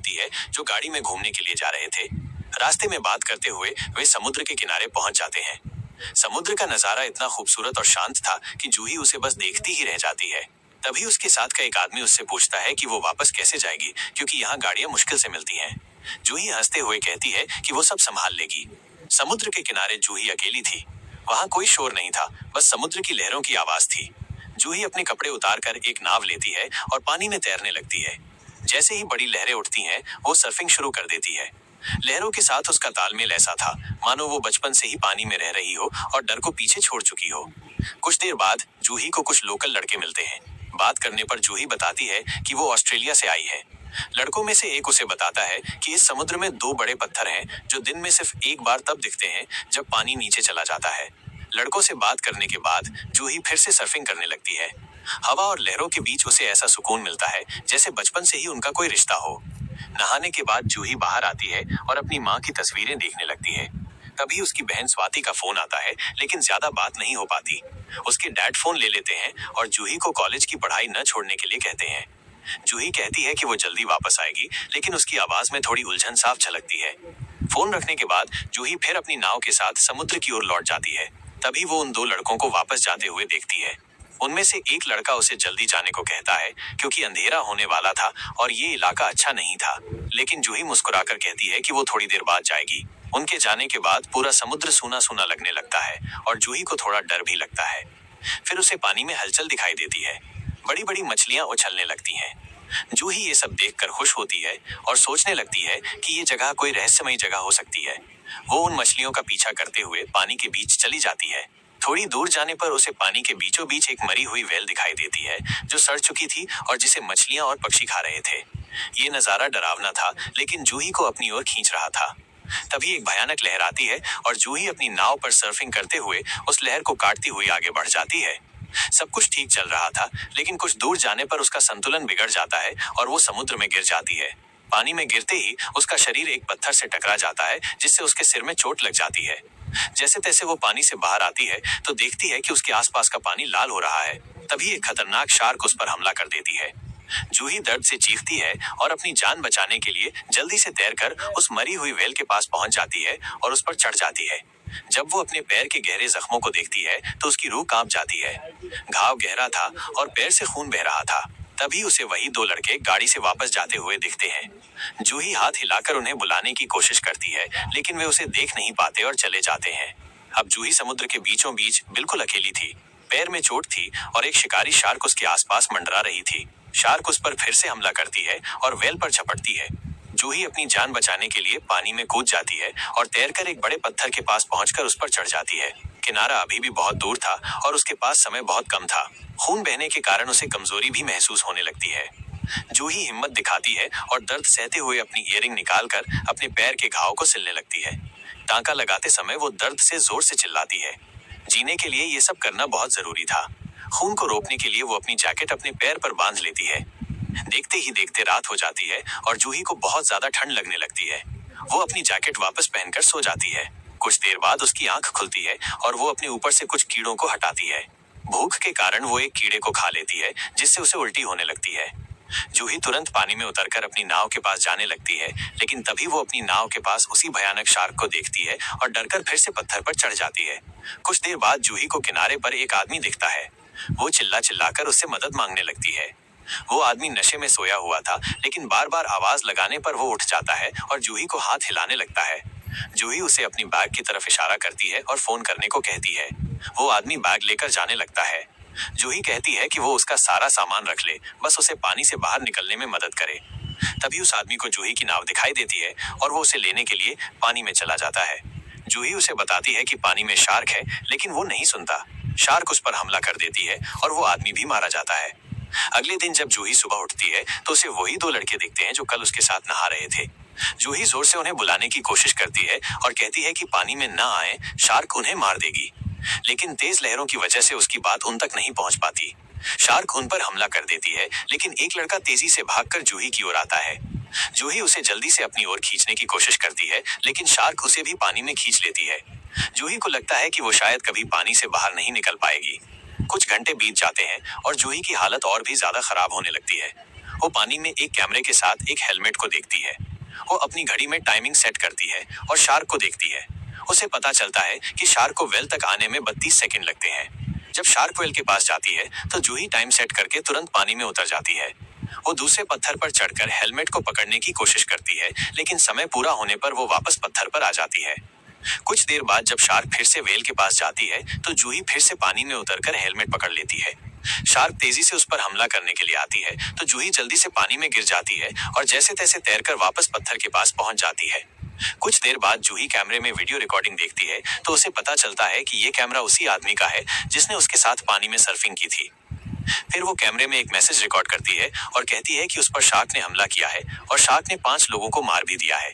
होती है जो गाड़ी में घूमने के लिए जा रहे थे। रास्ते में बात करते हुए वे समुद्र के किनारे पहुंच जाते हैं। समुद्र का नजारा इतना खूबसूरत और शांत था कि जूही उसे बस देखती ही रह जाती है। तभी उसके साथ का एक आदमी उससे पूछता है कि वो वापस कैसे जाएगी, क्योंकि यहाँ गाड़ियां मुश्किल से मिलती हैं। जूही हंसते हुए कहती है कि वो सब संभाल लेगी। समुद्र के किनारे जूही अकेली थी। वहां कोई शोर नहीं था, बस समुद्र की लहरों की आवाज थी। जूही अपने कपड़े उतारकर एक नाव लेती है और पानी में तैरने लगती है। जैसे ही बड़ी लहरें उठती हैं, वो सर्फिंग शुरू कर देती है। लहरों के साथ उसका तालमेल ऐसा था मानो वो बचपन से ही पानी में रह रही हो और डर को पीछे छोड़ चुकी हो। कुछ देर बाद जूही को कुछ लोकल लड़के मिलते हैं। बात करने पर जूही बताती है कि वो ऑस्ट्रेलिया से आई है। लड़कों में से एक उसे बताता है कि इस समुद्र में दो बड़े पत्थर हैं जो दिन में सिर्फ एक बार तब दिखते हैं जब पानी नीचे चला जाता है। लड़कों से बात करने के बाद जूही फिर से सर्फिंग करने लगती है। हवा और लहरों के बीच उसे ऐसा सुकून मिलता है जैसे बचपन से ही उनका कोई रिश्ता हो। नहाने के बाद जूही बाहर आती है और अपनी माँ की तस्वीरें देखने लगती है। तभी उसकी बहन स्वाति का फोन आता है, लेकिन ज्यादा बात नहीं हो पाती। उसके डैड फोन ले लेते हैं और जूही को कॉलेज की पढ़ाई न छोड़ने के लिए कहते हैं। जूही कहती है कि वो जल्दी वापस आएगी, लेकिन उसकी आवाज में थोड़ी उलझन साफ झलकती है। फोन रखने के बाद जूही फिर अपनी नाव के साथ समुद्र की ओर लौट जाती है। तभी वो उन दो लड़कों को वापस जाते हुए देखती है। उनमें से एक लड़का उसे जल्दी जाने को कहता है क्योंकि अंधेरा होने वाला था और ये इलाका अच्छा नहीं था, लेकिन जूही मुस्कुराकर कहती है कि वो थोड़ी देर बाद जाएगी। उनके जाने के बाद पूरा समुद्र सूना सूना लगने लगता है और जूही को थोड़ा डर भी लगता है। फिर उसे पानी में हलचल दिखाई देती है। बड़ी बड़ी मछलियां उछलने लगती हैं। जूही ये सब देखकर खुश होती है और सोचने लगती है कि ये जगह कोई रहस्यमयी जगह हो सकती है। वो उन मछलियों का पीछा करते हुए पानी के बीच चली जाती है। थोड़ी दूर जाने पर उसे पानी के बीचों बीच एक मरी हुई व्हेल दिखाई देती है जो सड़ चुकी थी और जिसे मछलियां और पक्षी खा रहे थे। ये नजारा डरावना था, लेकिन जूही को अपनी ओर खींच रहा था। तभी एक भयानक लहर आती है और जूही अपनी नाव पर सर्फिंग करते हुए उस लहर को काटती हुई आगे बढ़ जाती है। सब कुछ ठीक चल रहा था, लेकिन कुछ दूर जाने पर उसका संतुलन बिगड़ जाता है और वो समुद्र में गिर जाती है। पानी में गिरते ही उसका शरीर एक पत्थर से टकरा जाता है, जिससे उसके सिर में चोट लग जाती है। जैसे तैसे वो पानी से बाहर आती है तो देखती है कि उसके आसपास का पानी लाल हो रहा है। तभी एक खतरनाक शार्क उस पर हमला कर देती है। जूही दर्द से चीखती है और अपनी जान बचाने के लिए जल्दी से तैरकर उस मरी हुई व्हेल के पास पहुंच जाती है और उस पर चढ़ जाती है। जब वो अपने पैर के गहरे जख्मों को देखती है तो उसकी रूह कांप जाती है। घाव गहरा था और पैर से खून बह रहा था। तभी उसे वही दो लड़के गाड़ी से वापस जाते हुए दिखते हैं। जूही हाथ हिलाकर उन्हें बुलाने की कोशिश करती है, लेकिन वे उसे देख नहीं पाते और चले जाते हैं। अब जूही समुद्र के बीचों बीच बिल्कुल अकेली थी। पैर में चोट थी और एक शिकारी शार्क उसके आसपास मंडरा रही थी। शार्क उस पर फिर से हमला करती है और व्हेल पर झपटती है। जूही अपनी जान बचाने के लिए पानी में कूद जाती है और तैरकर एक बड़े पत्थर के पास पहुंचकर उस पर चढ़ जाती है। किनारा अभी भी बहुत दूर था और उसके पास समय बहुत कम था। खून बहने के कारण उसे कमजोरी भी महसूस होने लगती है। जूही हिम्मत दिखाती है और दर्द सहते हुए अपनी ईयरिंग निकालकर अपने पैर के घाव को सिलने लगती है। टांका लगाते समय वो दर्द से जोर से चिल्लाती है। जीने के लिए ये सब करना बहुत जरूरी था। खून को रोकने के लिए वो अपनी जैकेट अपने पैर पर बांध लेती है। देखते ही देखते रात हो जाती है और जूही को बहुत ज्यादा ठंड लगने लगती है। वो अपनी जैकेट वापस पहनकर सो जाती है। कुछ देर बाद उसकी आंख खुलती है और वो अपने ऊपर से कुछ कीड़ों को हटाती है। भूख के कारण वो एक कीड़े को खा लेती है, जिससे उसे उल्टी होने लगती है। जूही तुरंत पानी में उतरकर अपनी नाव के पास जाने लगती है, लेकिन तभी वो अपनी नाव के पास उसी भयानक शार्क को देखती है और डरकर फिर से पत्थर पर चढ़ जाती है। कुछ देर बाद जूही को किनारे पर एक आदमी दिखता है। वो चिल्ला चिल्लाकर उससे मदद मांगने लगती है। वो आदमी नशे में सोया हुआ था, लेकिन बार बार आवाज लगाने पर वो उठ जाता है और जूही को हाथ हिलाने लगता है। जूही उसे अपनी बैग की तरफ इशारा करती है और फोन करने को कहती है। वो आदमी बैग लेकर जाने लगता है। जूही कहती है कि वो उसका सारा सामान रख ले, बस उसे पानी से बाहर निकलने में मदद करे। तभी उस आदमी को जूही की नाव दिखाई देती है और वो उसे लेने के लिए पानी में चला जाता है। जूही उसे बताती है कि पानी में शार्क है, लेकिन वो नहीं सुनता। शार्क उस पर हमला कर देती है और वो आदमी भी मारा जाता है। अगले दिन जब जूही सुबह उठती है तो उसे वही दो लड़के दिखते हैं जो कल उसके साथ नहा रहे थे। जूही जोर से उन्हें बुलाने की कोशिश करती है और कहती है कि पानी में ना आए, शार्क उन्हें मार देगी। लेकिन तेज लहरों की वजह से उसकी बात उन तक नहीं पहुंच पाती। शार्क उन पर हमला कर देती है, लेकिन एक लड़का तेजी से भागकर जूही की ओर आता है। जूही उसे जल्दी से अपनी ओर खींचने की कोशिश करती है, लेकिन शार्क उसे भी पानी में खींच लेती है। जूही को लगता है कि वो शायद कभी पानी से बाहर नहीं निकल पाएगी। कुछ घंटे बीत जाते हैं और जूही की हालत और भी ज्यादा खराब होने लगती है। वो पानी में एक कैमरे के साथ एक हेलमेट को देखती है। वो अपनी घड़ी में टाइमिंग सेट करती है और शार्क को देखती है। उसे पता चलता है कि शार्क को वेल तक आने में 32 सेकंड लगते हैं। जब शार्क वेल के पास जाती है तो जूही टाइम सेट करके तुरंत पानी में उतर जाती है। वो दूसरे पत्थर पर चढ़कर हेलमेट को पकड़ने की कोशिश करती है, लेकिन समय पूरा होने पर वो वापस पत्थर पर आ जाती है। कुछ देर बाद जब शार्क फिर से वेल के पास जाती है तो जूही फिर से पानी में उतरकर हेलमेट पकड़ लेती है। शार्क तेजी से उस पर हमला करने के लिए आती है तो जूही जल्दी से पानी में गिर जाती है और जैसे तैसे तैरकर वापस पत्थर के पास पहुंच जाती है। कुछ देर बाद जूही कैमरे में वीडियो रिकॉर्डिंग देखती है तो उसे पता चलता है कि ये कैमरा उसी आदमी का है जिसने उसके साथ पानी में सर्फिंग की थी। फिर वो कैमरे में एक मैसेज रिकॉर्ड करती है और कहती है कि उस पर शार्क ने हमला किया है और शार्क ने 5 लोगों को मार भी दिया है।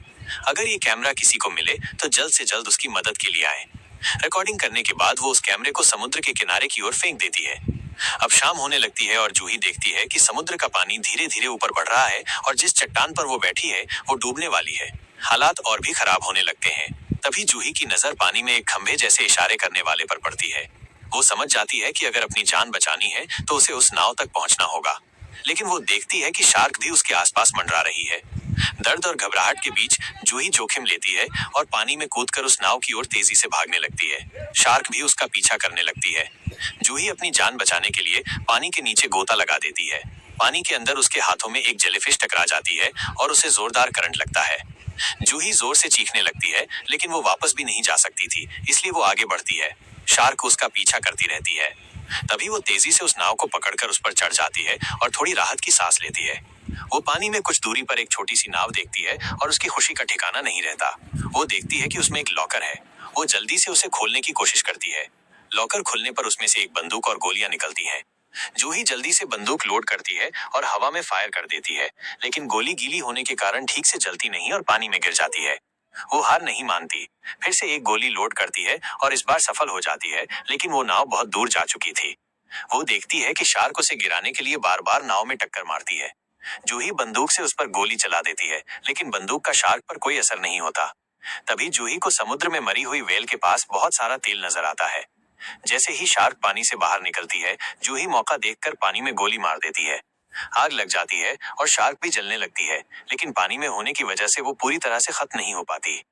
अगर ये कैमरा किसी को मिले तो जल्द से जल्द उसकी मदद के लिए आए। रिकॉर्डिंग करने के बाद वो उस कैमरे को समुद्र के किनारे की ओर फेंक देती है। अब शाम होने लगती है और जूही देखती है कि समुद्र का पानी धीरे धीरे ऊपर बढ़ रहा है और जिस चट्टान पर वो बैठी है वो डूबने वाली है। हालात और भी खराब होने लगते हैं। तभी जूही की नजर पानी में एक खंभे जैसे इशारे करने वाले पर पड़ती है। वो समझ जाती है कि अगर अपनी जान बचानी है तो उसे उस नाव तक पहुंचना होगा, लेकिन वो देखती है कि शार्क भी उसके आसपास मंडरा रही है। दर्द और घबराहट के बीच जूही जोखिम लेती है और पानी में कूदकर उस नाव की ओर तेजी से भागने लगती है। शार्क भी उसका पीछा करने लगती है। जूही अपनी जान बचाने के लिए पानी के नीचे गोता लगा देती है। पानी के अंदर उसके हाथों में एक जेलीफिश टकरा जाती है और उसे जोरदार करंट लगता है। जूही जोर से चीखने लगती है, लेकिन वो वापस भी नहीं जा सकती थी, इसलिए वो आगे बढ़ती है। शार्क उसका पीछा करती रहती है। तभी वो तेजी से उस नाव को पकड़कर उस पर चढ़ जाती है और थोड़ी राहत की सांस लेती है। वो पानी में कुछ दूरी पर एक छोटी सी नाव देखती है और उसकी खुशी का ठिकाना नहीं रहता। वो देखती है कि उसमें एक लॉकर है। वो जल्दी से उसे खोलने की कोशिश करती है। लॉकर खुलने पर उसमें से एक बंदूक और गोलियां निकलती हैं। जूही जल्दी से बंदूक लोड करती है और हवा में फायर कर देती है, लेकिन गोली गीली होने के कारण ठीक से जलती नहीं और पानी में गिर जाती है। वो हार नहीं मानती। फिर से एक गोली लोड करती है और इस बार सफल हो जाती है, लेकिन वो नाव बहुत दूर जा चुकी थी। वो देखती है कि शार्क उसे गिराने के लिए बार बार नाव में टक्कर मारती है। जूही बंदूक से उस पर गोली चला देती है, लेकिन बंदूक का शार्क पर कोई असर नहीं होता। तभी जूही को समुद्र में मरी हुई व्हेल के पास बहुत सारा तेल नजर आता है। जैसे ही शार्क पानी से बाहर निकलती है, जूही मौका देखकर पानी में गोली मार देती है। आग लग जाती है और शार्क भी जलने लगती है, लेकिन पानी में होने की वजह से वो पूरी तरह से खत्म नहीं हो पाती।